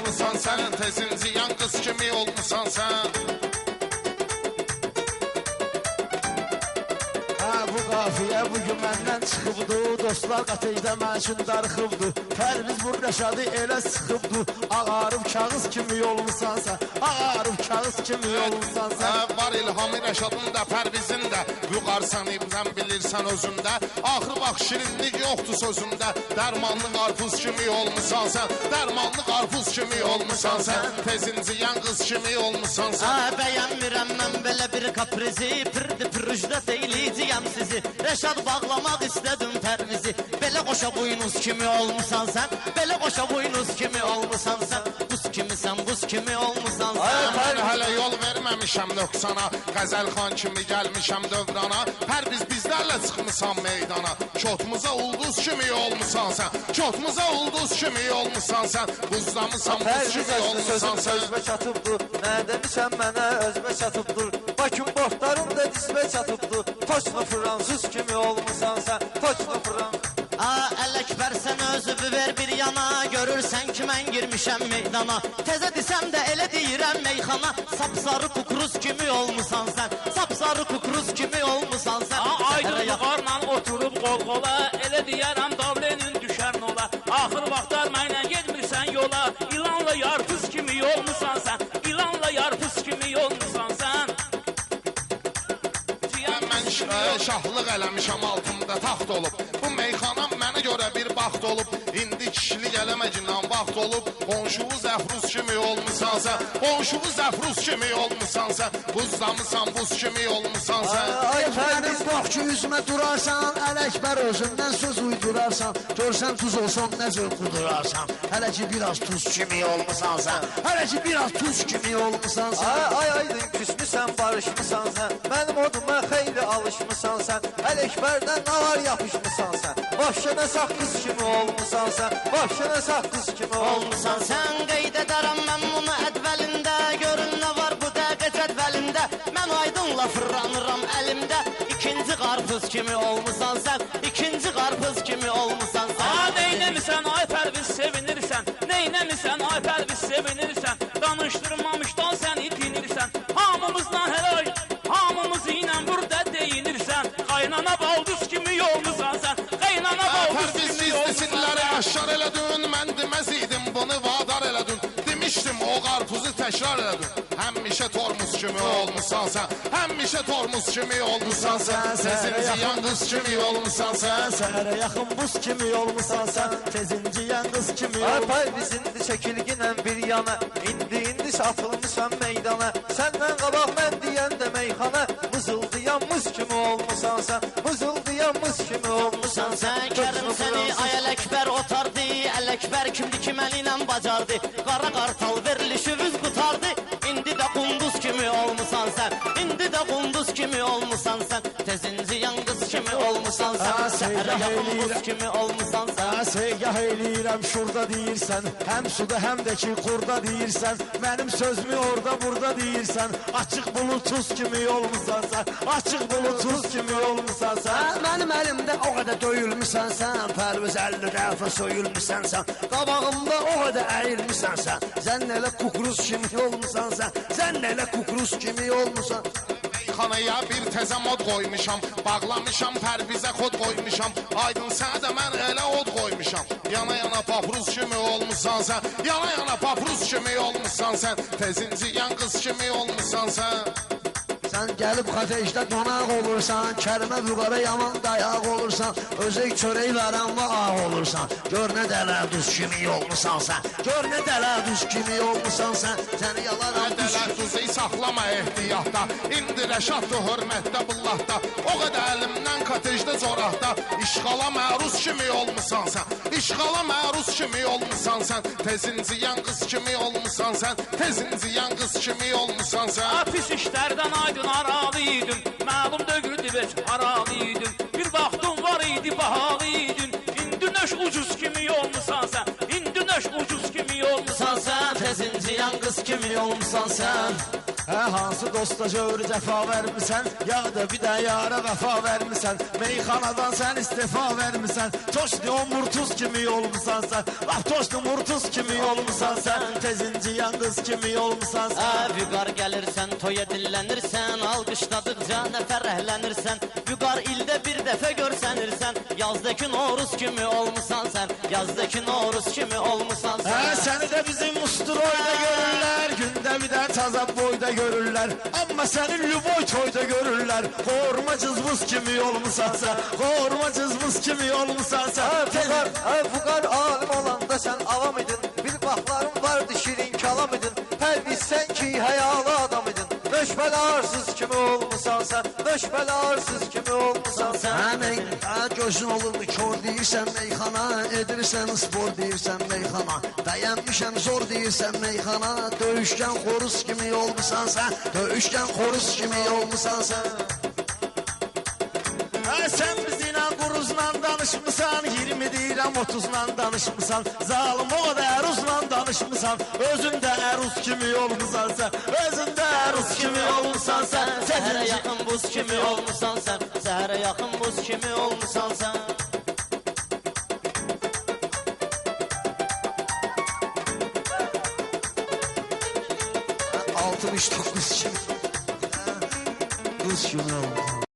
olmusan sen, tezinciyan qız kimi olmusan sen. Bu qafiyə bugün məndən çıxıbdı, dostlar qatecdə mən üçün darıxıbdı. Pərviz bu Rəşadı elə sıxıbdı, ağarıb kağız kimi olmusan sən, ağarıb kağız kimi olmusan sən. Var İlhamı Rəşadın da, Pərvizin də, yuqarsan ibdən bilirsən özündə. Axır bax şirinlik yoxdur sözündə, dərmanlı qarpuz kimi olmusan sən, dərmanlı qarpuz kimi olmusan sən, tezinciyan qız kimi olmusan sən. Bəyənmirəm mən belə bir kaprizi, pırdı pürüjdə deyiləcəyəm sizi. Rəşad bağlamaq istədim Pərvizi, belə qoşa buynuz kimi olmusan sən, belə qoşa buynuz kimi olmusan sən. Buz kimisən, buz kimi olmusan sən. Mən hələ yol verməmişəm nöqsana, Qəzəlxan kimi gəlmişəm dövrana. Pərviz bizlərlə çıxmışsan meydana, çotmuza ulduz kimi olmusan sən, çotmuza ulduz kimi olmusan sən. Buzlamısan, buz kimi olmusan sən. Özbə çatıbdır, nə demişəm mənə özbə çatıbdır. Bakın bortlarım da dizbə çatıbdır, toçlu fransız kimi olmusan sən, toçlu fransız. Ələkbər sən özüvü ver bir yana, görürsən ki mən girmişəm meydana. Təzə desəm də elə deyirəm meyxana, sapsarı kukruz kimi olmusan sən, sapsarı kukruz kimi olmusan sən. Aydınlıqarla oturub qol-qola, elə deyərəm davlenin düşər nola. Axır vaxtlar mənlə getmirsən yola, ilanla yarpız kimi olmusan sən, ilanla yarpız kimi olmusan sən. Mən şahlıq eləmişəm altımda taxt olub, bu meyxanam mənə görə bir baxt olub. İndi kişilik eləməcindən vaxt olub, qonşuvu zəfruz kimi olmusan sən, qonşuvu zəfruz kimi olmusan sən. Buzlamısan, buz kimi olmusan sən. Ay Pərviz bax ki üzmə durarsan, Ələkbər özündən söz uydurarsan. Görsən tuz olsan necə qudurarsan, hələ ki biraz tuz kimi olmusan sən, hələ ki biraz tuz kimi olmusan sən. Ay aydın küsmüsən, barışmısan sən, mənim oduma xeyli alışmısan sən. Ələkbərdən nalar yapışmısan sən, başına saqqız kimi olmusan sən, başına saqqız kimi olmusan sən. Qeyd edərəm mən bunu ədvəlində, görün nə var bu dəqiq cədvəlində. Mən aydınla fırlanıram əlimdə, ikinci qarpız kimi olmusan sən, ikinci qarpız kimi olmusan sən. Neynəmisən ay Pərviz sevinirsən, neynəmisən ay Pərviz sevinirsən. Danışdırmamışdan sən itinirsən, hamımızdan helal, hamımız ilə burada deyinirsən. Qaynana baldız kimi olmusan sən, qaynana baldız Pərviz kimi olmusan sən. gizlisinləri aşkar elədin, mən deməz idim bunu vadar elədin. Demişdim o qarpuzu təkrar elədin. Həmişə tormuz kimi olmusan sən, həmişə tormuz kimi olmusan sən, tezinciyan qız kimi olmusan sən. Səhərə yaxın buz kimi olmusan sən, tezinciyan qız kimi olmusan sən. Ay biz indi çəkilginən bir yana, indi satılmışsan meydana. Səndən qabaq mən deyəndə meyxana, mızıldayan mız kimi olmusan sən, mızıldayan mız kimi olmusan sən. Kərim səni ay Ələkbər otardı, Ələkbər kimdi ki məni ilə bacardı. Qara qartal verilişimiz qutardı, indi də qunduz kimi olmusan sən, indi də qunduz kimi olmusan sən. Tezinciyan qız kimi olmusan sən, səhərə yaxın buz kimi olmusan sən. Seygah eləyirəm şurada deyirsən, həm suda həm də ki qurda deyirsən. Mənim sözümü orada burada deyirsən, açıq bulutsuz kimi olmusan sən, açıq bulutsuz kimi olmusan sən. Mənim əlimdə o qədər döyülmüsən sən, Pərviz 50 dəfə soyulmüsən sən. Qabağımda o qədər əyilmisən sən, sən elə kukruz kimi olmusan sən, sən elə kukruz kimi olmusan. Meyxanaya bir təzə mod qoymuşam, bağlamışam Pərvizə xod qoymuşam. Aydın sənə də mən elə od qoymuşam. Yana yana papruz kimi olmusan sən, yana yana papruz kimi olmusan sən, tezinciyan qız kimi olmusan sən. Sən gəlib xatejdə qonaq olursan, Kərimə vüqara yaman dayaq olursan, özək çörək vərən və ağ olursan. Gör nə dələduz kimi olmusan sən, gör nə dələduz kimi olmusan sən. Səni yalaram Dələduzu saxlama ehtiyatda, indi Rəşaddır hörmətdə billahda. O qədər əlimdən kotejdə zorahda, işğala məruz kimi olmusan sən, işğala məruz kimi olmusan sən. Tezinciyan qız kimi olmusan sən, tezinciyan qız kimi olmusan sən. Pis işlərdən aydın aralıydım, məlum dögüldü beç aralıydım. Bir vaxtım var idi bahalı idin, indi nöş ucuz kimi olmusan sən, indi nöş ucuz kimi olmusan sən. Tezinciyan qız kimi olmusan sən. Hansı dosta jövr cəfa vermisən, ya da bir də yara vəfa vermisən. Meyxanadan sən istifa vermisən, toşlu murtuz kimi olmusan sən. Laf toşlu murtuz kimi olmusan sən, tezinciyən qız kimi olmusan sən. Vüqar gəlirsən, toya dillənirsən, alqışladıqca da fərəhlənirsən. Vüqar ildə bir dəfə görsənirsən, yazdakı Noruz kimi olmusan sən, yazdakı Noruz kimi olmusan sən. Səni də bizim Ustroyda görürlər, gündə bir də taza boyda görürlər. Amma səni Lüboy toyda görürlər, qorma cızbız kimi olmusan sən, qorma cızbız kimi olmusan sən. Vüqar alim olanda sən avam idin, bir vaxtların vardı şirin kalam idin. Pərviz sən ki həyalı adam idin, döşbəli arsız kimi olmusan sən, döşbəli arsız kimi olmusan sən. Gözün olurdu kör deyirsən meyxana, edirsən spor deyirsən meyxana. Dayanmışam zor deyirsən meyxana, döyüşkən xoruz kimi olmusan sən, döyüşkən xoruz kimi olmusan sən. Sən bizimlə quruzla danışmısan, 20 deyirəm 30'la danışmısan. Zalim o da əruzla danışmısan, özün də əruz kimi olmusan sən, özün də əruz kimi olmusan sən. Səhərə yaxın buz kimi olmusan sən, səhərə yaxın buz kimi olmusan sən. 69 kimi, qız kimi olmusan.